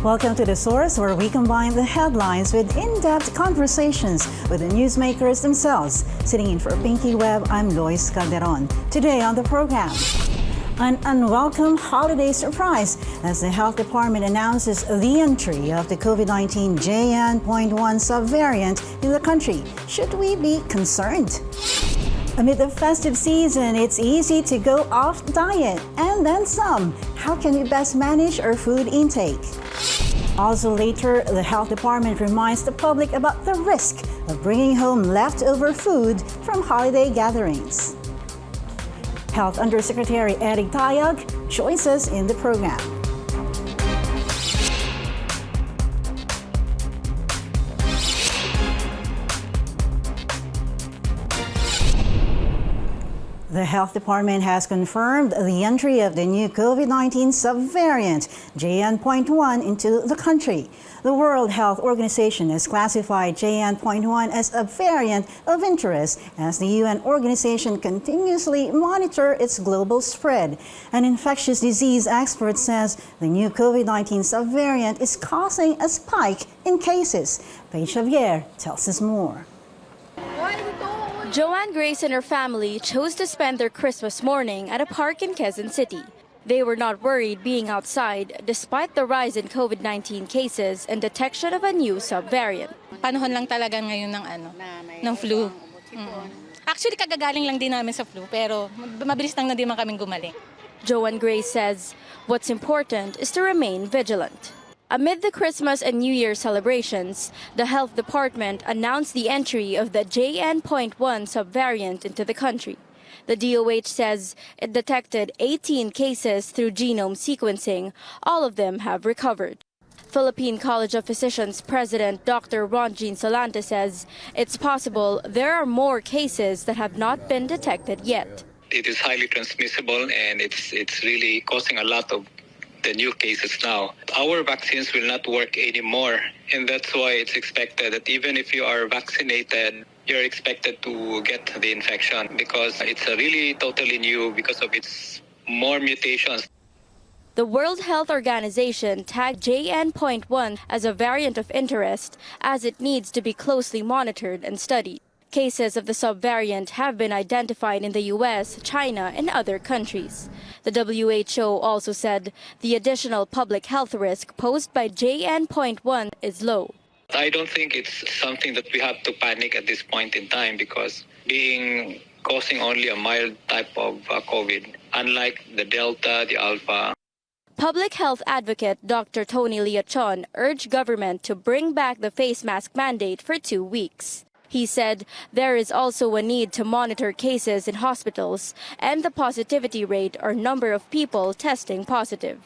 Welcome to The Source, where we combine the headlines with in-depth conversations with the newsmakers themselves. Sitting in for Pinky Web, I'm Lois Calderon. Today on the program, an unwelcome holiday surprise as the Health Department announces the entry of the COVID-19 JN.1 subvariant in the country. Should we be concerned? Amid the festive season, it's easy to go off diet and then some. How can we best manage our food intake? Also later, the Health Department reminds the public about the risk of bringing home leftover food from holiday gatherings. Health Undersecretary Eric Tayag joins us in the program. The Health Department has confirmed the entry of the new COVID-19 subvariant JN.1 into the country. The World Health Organization has classified JN.1 as a variant of interest as the UN organization continuously monitors its global spread. An infectious disease expert says the new COVID-19 subvariant is causing a spike in cases. Paige Javier tells us more. Joanne Grace and her family chose to spend their Christmas morning at a park in Quezon City. They were not worried being outside despite the rise in COVID-19 cases and detection of a new subvariant. Panahon lang talaga ngayon ng flu. Actually, kagagaling lang din namin sa flu, pero mabilis lang na din man kaming gumaling. Joanne Grace says what's important is to remain vigilant. Amid the Christmas and New Year celebrations, the Health Department announced the entry of the JN.1 subvariant into the country. The DOH says it detected 18 cases through genome sequencing. All of them have recovered. Philippine College of Physicians President Dr. Ronjean Solante says it's possible there are more cases that have not been detected yet. It is highly transmissible and it's really causing a lot of the new cases now. Our vaccines will not work anymore, and that's why it's expected that even if you are vaccinated, you're expected to get the infection because it's a really totally new because of its more mutations. The World Health Organization tagged JN.1 as a variant of interest as it needs to be closely monitored and studied. Cases of the subvariant have been identified in the US, China, and other countries. The WHO also said the additional public health risk posed by JN.1 is low. I don't think it's something that we have to panic at this point in time because causing only a mild type of COVID, unlike the Delta, the Alpha. Public health advocate Dr. Tony Leachon urged government to bring back the face mask mandate for 2 weeks. He said there is also a need to monitor cases in hospitals and the positivity rate or number of people testing positive.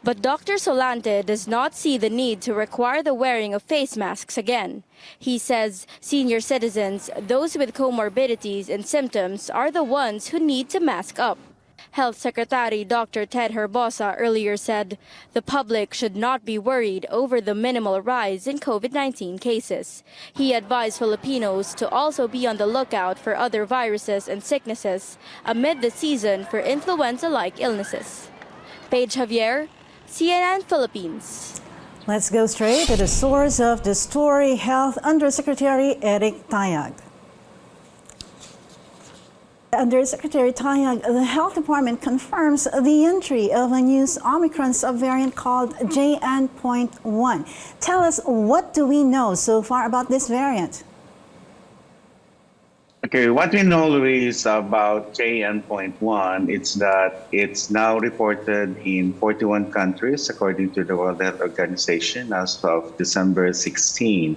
But Dr. Solante does not see the need to require the wearing of face masks again. He says senior citizens, those with comorbidities and symptoms, are the ones who need to mask up. Health Secretary Dr. Ted Herbosa earlier said the public should not be worried over the minimal rise in COVID-19 cases. He advised Filipinos to also be on the lookout for other viruses and sicknesses amid the season for influenza-like illnesses. Paige Javier, CNN Philippines. Let's go straight to the source of the story, Health Undersecretary Eric Tayag. Undersecretary Tayag, the Health Department confirms the entry of a new Omicron subvariant called JN.1. Tell us, what do we know so far about this variant? Okay, what we know, Luis, about JN.1 is that it's now reported in 41 countries, according to the World Health Organization, as of December 16.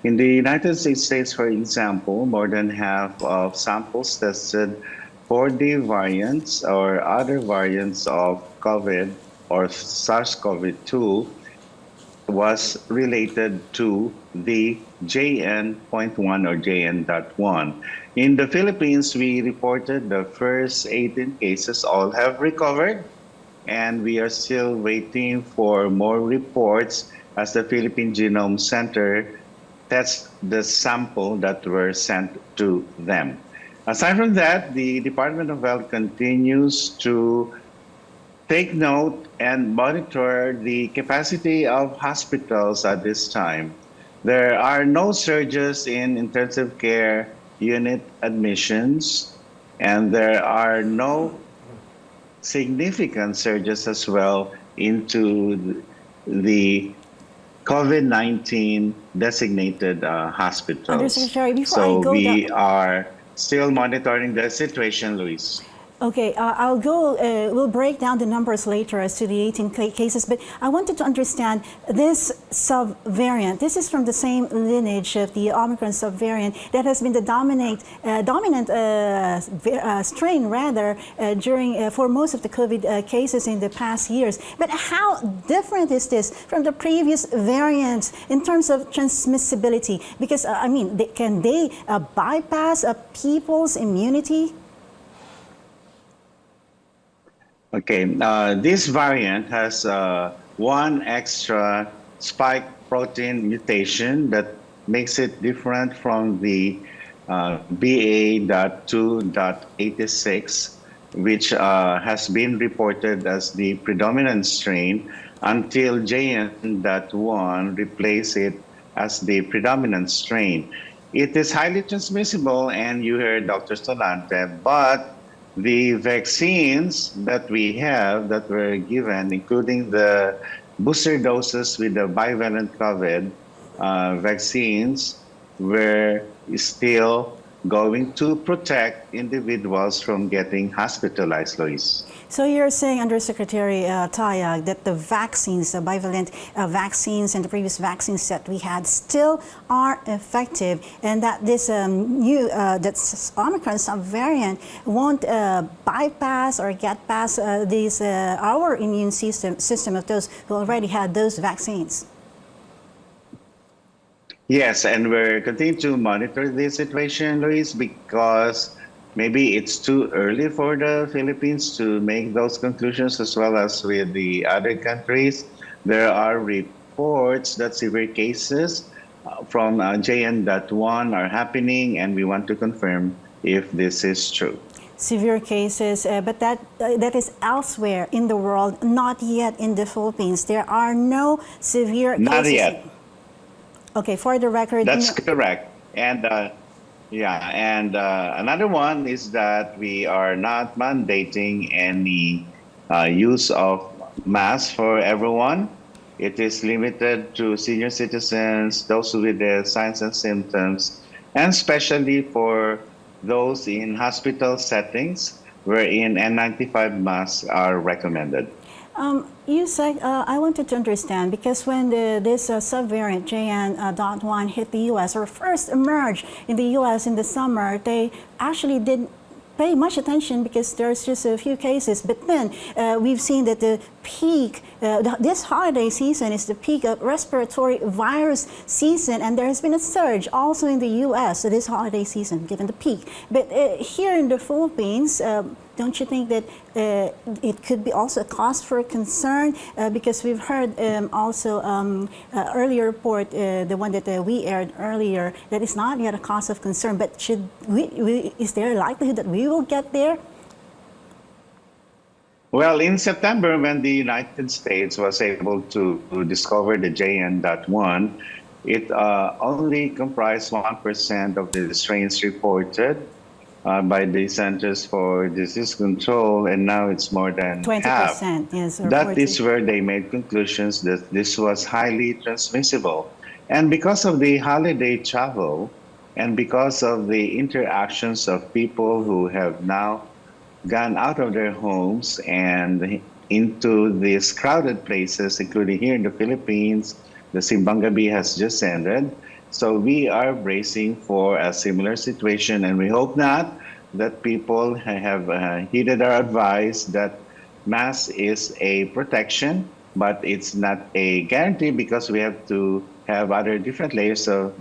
In the United States, for example, more than half of samples tested for the variants or other variants of COVID or SARS-CoV-2 was related to the JN.1 or JN.1. In the Philippines, we reported the first 18 cases. All have recovered, and we are still waiting for more reports as the Philippine Genome Center tests the sample that were sent to them. Aside from that, the Department of Health continues to take note and monitor the capacity of hospitals at this time. There are no surges in intensive care unit admissions, and there are no significant surges as well into the COVID-19 designated hospitals. Undersecretary, before I So go we down, are still monitoring the situation, Luis. okay, I'll go, we'll break down the numbers later as to the 18 cases, but I wanted to understand this subvariant. This is from the same lineage of the Omicron subvariant that has been the dominant strain rather during for most of the COVID cases in the past years. But how different is this from the previous variants in terms of transmissibility? Because I mean, can they bypass people's immunity? Okay, this variant has one extra spike protein mutation that makes it different from the BA.2.86, which has been reported as the predominant strain until JN.1 replaced it as the predominant strain. It is highly transmissible, and you heard Dr. Solante, but the vaccines that we have that were given, including the booster doses with the bivalent COVID vaccines, were still going to protect individuals from getting hospitalized, Lois. So you're saying, Undersecretary Tayag, that the vaccines, the bivalent vaccines and the previous vaccines that we had still are effective, and that this new that's Omicron subvariant won't bypass or get past these our immune system of those who already had those vaccines. Yes, and we're continuing to monitor this situation, Luis, because maybe it's too early for the Philippines to make those conclusions, as well as with the other countries. There are reports that severe cases from JN.1 are happening, and we want to confirm if this is true. Severe cases, but that is elsewhere in the world, not yet in the Philippines. There are no severe cases. Not yet. Okay, for the record. That's correct. And another one is that we are not mandating any use of masks for everyone. It is limited to senior citizens, those with the signs and symptoms, and especially for those in hospital settings wherein N95 masks are recommended. You said, I wanted to understand, because when this subvariant JN.1 hit the U.S. or first emerged in the U.S. in the summer, they actually didn't pay much attention because there's just a few cases. But then we've seen that the peak, this holiday season is the peak of respiratory virus season, and there has been a surge also in the U.S. this holiday season, given the peak. But here in the Philippines, don't you think that it could be also a cause for concern? Because we've heard also earlier report, the one that we aired earlier, that is not yet a cause of concern. But should is there a likelihood that we will get there? Well, in September, when the United States was able to discover the JN.1, it only comprised 1% of the strains reported by the Centers for Disease Control, and now it's more than 20%, half. yes. That is where they made conclusions that this was highly transmissible. And because of the holiday travel, and because of the interactions of people who have now gone out of their homes and into these crowded places, including here in the Philippines, the Simbang Gabi has just ended. So we are bracing for a similar situation, and we hope not that people have heeded our advice that mask is a protection, but it's not a guarantee, because we have to have other different layers of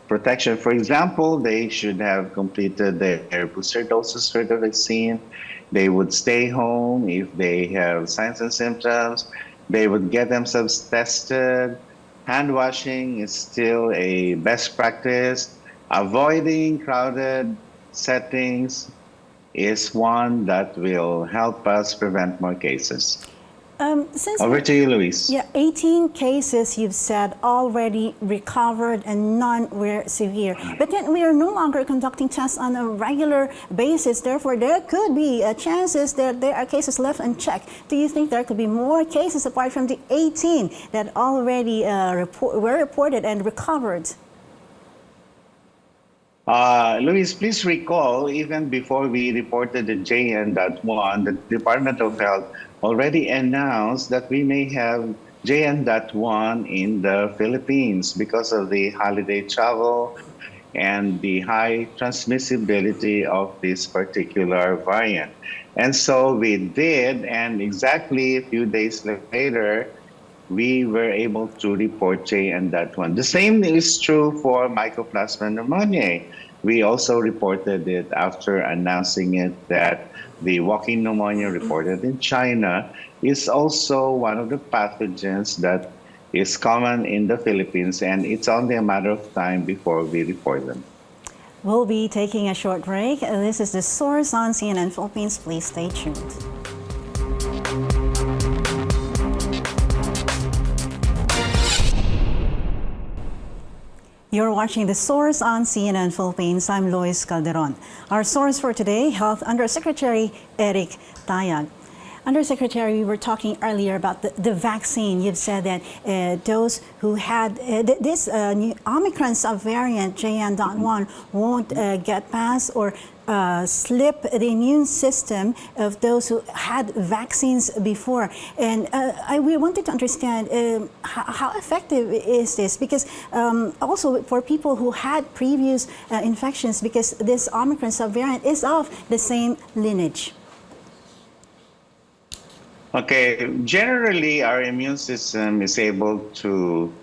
protection. For example, they should have completed their booster doses for the vaccine. They would stay home if they have signs and symptoms. They would get themselves tested. Hand washing is still a best practice. Avoiding crowded settings, is one that will help us prevent more cases. Since Over to you, Luis. Yeah, 18 cases you've said already recovered and none were severe. But then we are no longer conducting tests on a regular basis. Therefore, there could be chances that there are cases left unchecked. Do you think there could be more cases apart from the 18 that already were reported and recovered? Luis, please recall, even before we reported the JN.1, the Department of Health already announced that we may have JN.1 in the Philippines because of the holiday travel and the high transmissibility of this particular variant. And so we did, and exactly a few days later, we were able to report JN.1. The same is true for Mycoplasma pneumoniae. We also reported it after announcing it that the walking pneumonia reported in China is also one of the pathogens that is common in the Philippines, and it's only a matter of time before we report them. We'll be taking a short break. This is The Source on CNN Philippines. Please stay tuned. You're watching The Source on CNN Philippines. I'm Lois Calderon. Our source for today, Health Undersecretary Eric Tayag. Undersecretary, we were talking earlier about the vaccine. You've said that those who had this new Omicron subvariant JN.1 won't get past or slip the immune system of those who had vaccines before. And we wanted to understand how effective is this? Because also for people who had previous infections, because this Omicron subvariant is of the same lineage. Okay, generally our immune system is able to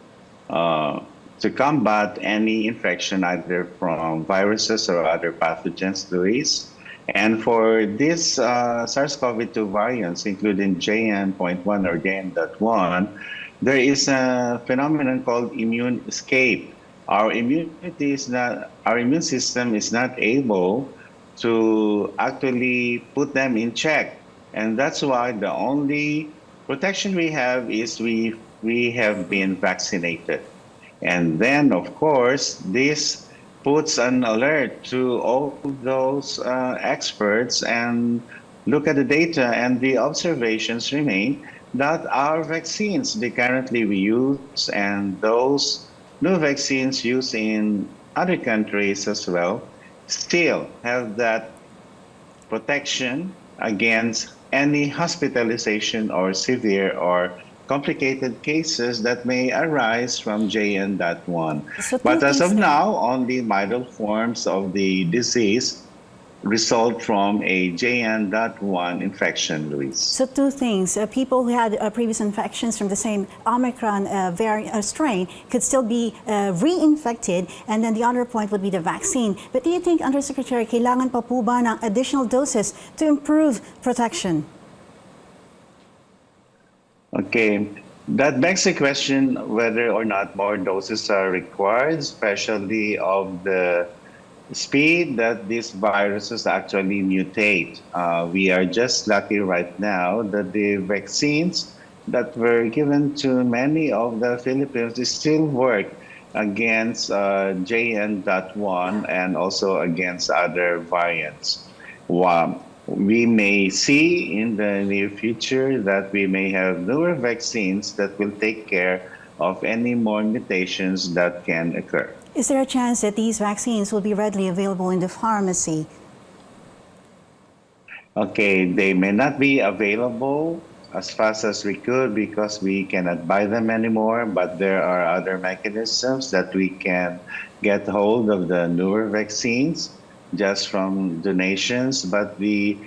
combat any infection either from viruses or other pathogens, Luis. And for this SARS-CoV-2 variants, including JN.1 or JN.1, there is a phenomenon called immune escape. Our immune system is not able to actually put them in check. And that's why the only protection we have is we have been vaccinated. And then, of course, this puts an alert to all those experts and look at the data, and the observations remain that our vaccines, the currently we use, and those new vaccines used in other countries as well, still have that protection against any hospitalization or severe or complicated cases that may arise from JN.1. But as of now, only mild forms of the disease result from a JN.1 infection, Luis. So two things. People who had previous infections from the same Omicron strain could still be reinfected, and then the other point would be the vaccine. But do you think, Undersecretary, kailangan pa po ba ng additional doses to improve protection? Okay, that begs the question whether or not more doses are required, especially of the speed that these viruses actually mutate. We are just lucky right now that the vaccines that were given to many of the Filipinos still work against JN.1 and also against other variants. We may see in the near future that we may have newer vaccines that will take care of any more mutations that can occur. Is there a chance that these vaccines will be readily available in the pharmacy? Okay, they may not be available as fast as we could because we cannot buy them anymore, but there are other mechanisms that we can get hold of the newer vaccines just from donations. But the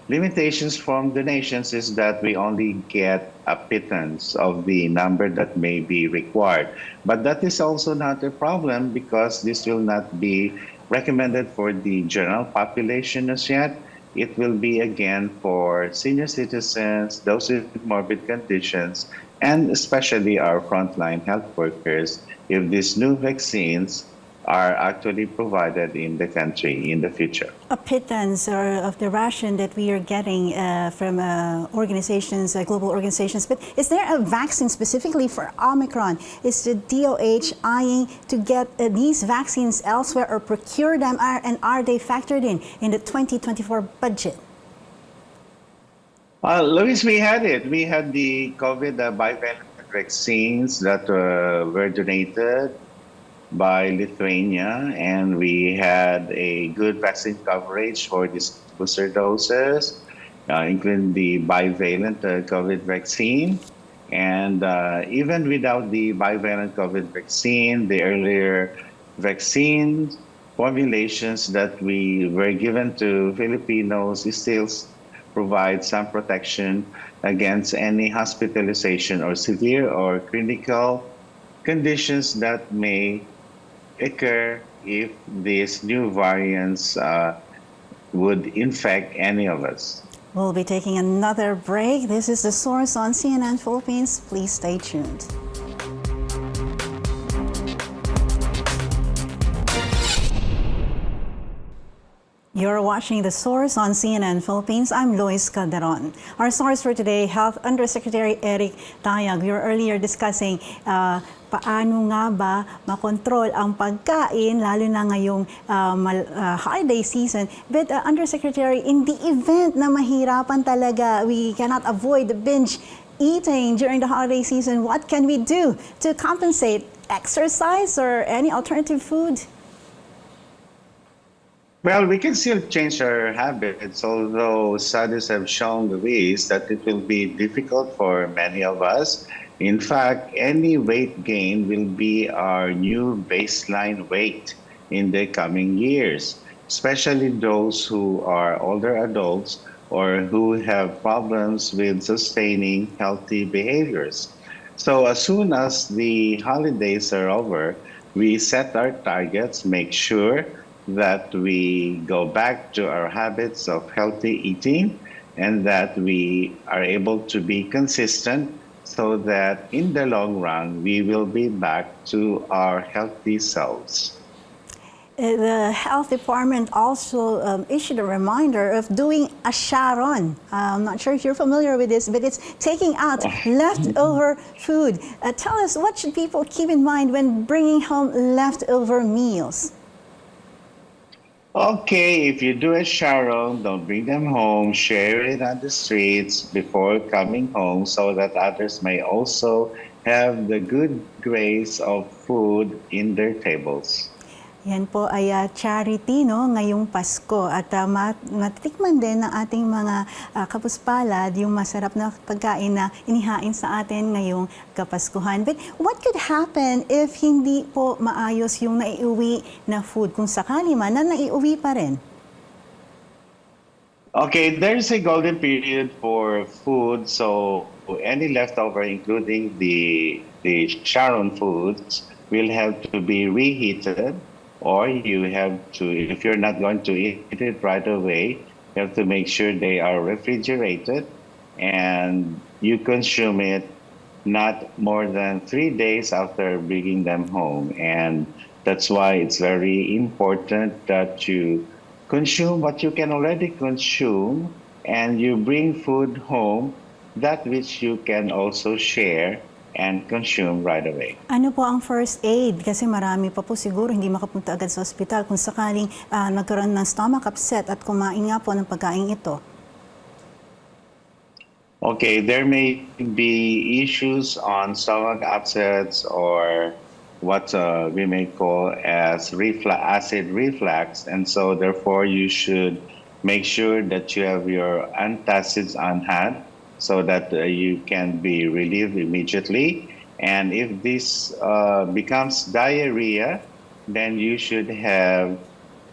limitations from donations is that we only get a pittance of the number that may be required. But that is also not a problem because this will not be recommended for the general population as yet. It will be again for senior citizens, those with morbid conditions, and especially our frontline health workers if these new vaccines are actually provided in the country in the future. A pittance or of the ration that we are getting from organizations, global organizations. But is there a vaccine specifically for Omicron? Is the DOH eyeing to get these vaccines elsewhere or procure them, and are they factored in the 2024 budget? Luis, we had it. We had the COVID bivalent vaccines that were donated by Lithuania, and we had a good vaccine coverage for these booster doses, including the bivalent COVID vaccine. And even without the bivalent COVID vaccine, the earlier vaccine formulations that we were given to Filipinos still provide some protection against any hospitalization or severe or critical conditions that may occur if these new variants would infect any of us. We'll be taking another break. This is The Source on CNN Philippines. Please stay tuned. You're watching The Source on CNN Philippines. I'm Lois Calderon. Our source for today, Health Undersecretary Eric Tayag. We were earlier discussing paano nga ba makontrol ang pagkain, lalo na ngayong holiday season. But Undersecretary, in the event na mahirapan talaga, we cannot avoid the binge eating during the holiday season, what can we do to compensate? Exercise or any alternative food? Well, we can still change our habits, although studies have shown, Luis, that it will be difficult for many of us. In fact, any weight gain will be our new baseline weight in the coming years, especially those who are older adults or who have problems with sustaining healthy behaviors. So as soon as the holidays are over, we set our targets, make sure that we go back to our habits of healthy eating and that we are able to be consistent so that in the long run, we will be back to our healthy selves. The health department also issued a reminder of doing a sharon. I'm not sure if you're familiar with this, but it's taking out leftover food. Tell us, what should people keep in mind when bringing home leftover meals? Okay, if you do a sharon, don't bring them home. Share it on the streets before coming home so that others may also have the good grace of food in their tables. Yan po ay charity ngayong Pasko at matitikman din ng ating mga kapuspalad yung masarap na pagkain na inihain sa atin ngayong Kapaskuhan. But what could happen if hindi po maayos yung naiuwi na food, kung sakali man na naiuwi pa rin? Okay, there's a golden period for food, so any leftover, including the sharon foods, will have to be reheated. Or you have to, if you're not going to eat it right away, you have to make sure they are refrigerated and you consume it not more than 3 days after bringing them home. And that's why it's very important that you consume what you can already consume and you bring food home, that which you can also share and consume right away. Ano po ang first aid? Kasi marami pa po siguro hindi makapunta agad sa ospital kung sakaling nagkaroon ng stomach upset at kumain nga po ng pagkain ito. Okay, there may be issues on stomach upsets or what we may call as acid reflux, and so therefore you should make sure that you have your antacids on hand so that you can be relieved immediately. And if this becomes diarrhea, then you should have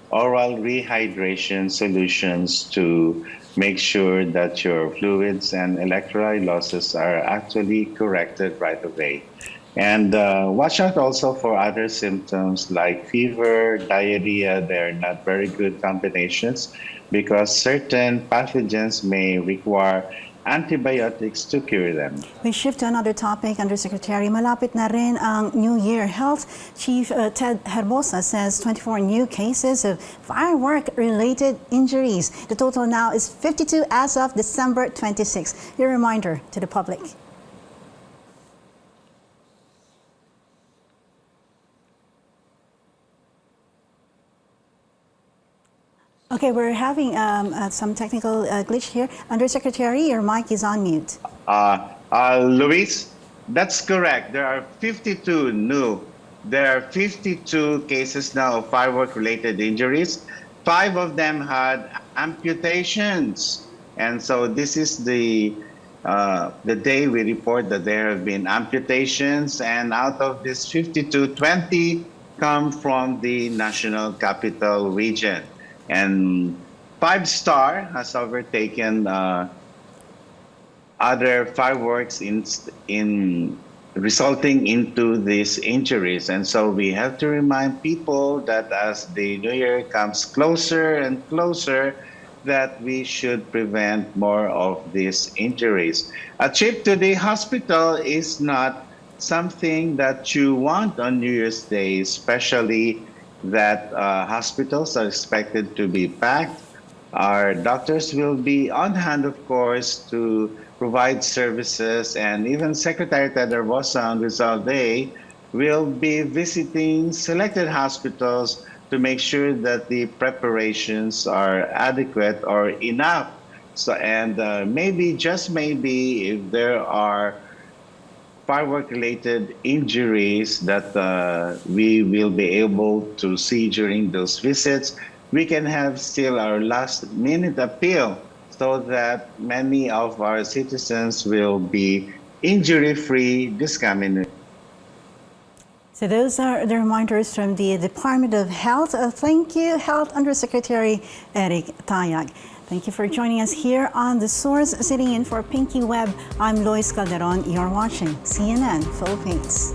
oral rehydration solutions to make sure that your fluids and electrolyte losses are actually corrected right away. And watch out also for other symptoms like fever, diarrhea. They're not very good combinations because certain pathogens may require antibiotics to cure them. We shift to another topic, Undersecretary. Malapit na rin ang New Year. Health Chief Ted Herbosa says 24 new cases of firework-related injuries. The total now is 52 as of December 26. Your reminder to the public. Okay, we're having some technical glitch here. Undersecretary, your mic is on mute. Luis, that's correct. There are 52 new. There are 52 cases now of firework-related injuries. 5 of them had amputations. And so this is the day we report that there have been amputations. And out of this 52, 20 come from the National Capital Region. And 5-Star has overtaken other fireworks in resulting into these injuries. And so we have to remind people that as the New Year comes closer and closer, that we should prevent more of these injuries. A trip to the hospital is not something that you want on New Year's Day, especially that hospitals are expected to be packed. Our doctors will be on hand, of course, to provide services, and even Secretary Ted Herbosa on Rizal Day will be visiting selected hospitals to make sure that the preparations are adequate or enough. So, and maybe, just maybe, if there are firework-related injuries that we will be able to see during those visits, we can have still our last-minute appeal so that many of our citizens will be injury-free this coming week. So those are the reminders from the Department of Health. Thank you, Health Undersecretary Eric Tayag. Thank you for joining us here on The Source. Sitting in for Pinky Web, I'm Lois Calderon. You're watching CNN Philippines.